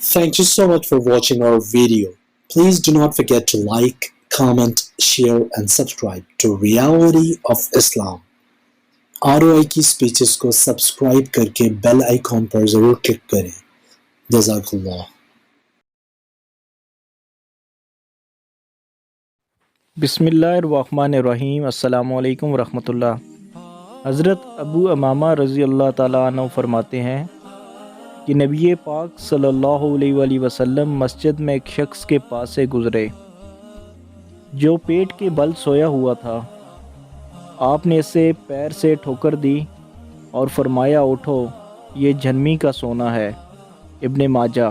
Thank you so much for watching our video. Please do not forget to like, comment, share and subscribe to Reality of Islam. ROI کی speeches کو subscribe کر کے bell icon پر ضرور click کریں. جزاک اللہ. بسم اللہ الرحمن الرحیم. السلام علیکم ورحمۃ اللہ. حضرت ابو امامہ رضی اللہ تعالیٰ عنہ فرماتے ہیں کہ نبی پاک صلی اللہ علیہ وآلہ وسلم مسجد میں ایک شخص کے پاس سے گزرے جو پیٹ کے بل سویا ہوا تھا. آپ نے اسے پیر سے ٹھوکر دی اور فرمایا اٹھو، یہ جھنمی کا سونا ہے. ابن ماجہ.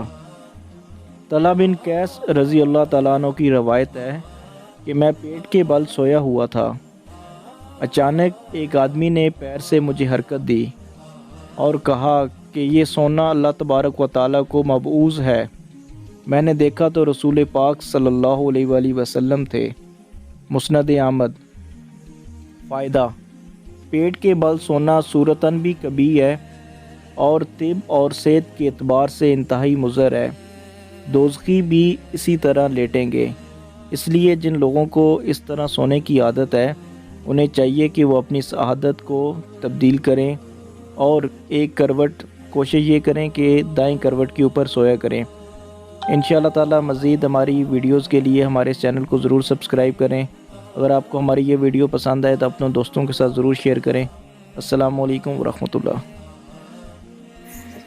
طلحہ بن قیس رضی اللہ تعالیٰ عنہ کی روایت ہے کہ میں پیٹ کے بل سویا ہوا تھا. اچانک ایک آدمی نے پیر سے مجھے حرکت دی اور کہا کہ یہ سونا اللہ تبارک و تعالیٰ کو مبعوث ہے. میں نے دیکھا تو رسول پاک صلی اللہ علیہ وآلہ وسلم تھے. مسند احمد. فائدہ: پیٹ کے بل سونا صورتاً بھی کبیح ہے اور طب اور صحت کے اعتبار سے انتہائی مضر ہے. دوزخی بھی اسی طرح لیٹیں گے. اس لیے جن لوگوں کو اس طرح سونے کی عادت ہے انہیں چاہیے کہ وہ اپنی عادت کو تبدیل کریں اور ایک کروٹ کوشش یہ کریں کہ دائیں کروٹ کے اوپر سویا کریں. انشاءاللہ تعالی مزید ہماری ویڈیوز کے لیے ہمارے اس چینل کو ضرور سبسکرائب کریں. اگر آپ کو ہماری یہ ویڈیو پسند آئے تو اپنے دوستوں کے ساتھ ضرور شیئر کریں. السلام علیکم ورحمۃ اللہ.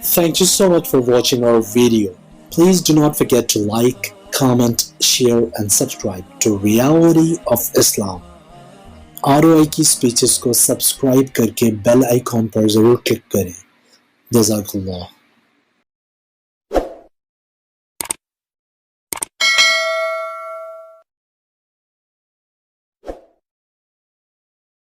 Thank you so much for watching our video. Please do not forget to like, comment, share and subscribe to Reality of Islam. ROI کی سپیچز کو سبسکرائب کر کے بیل آئیکن پر ضرور کلک کریں. جزاک اللہ.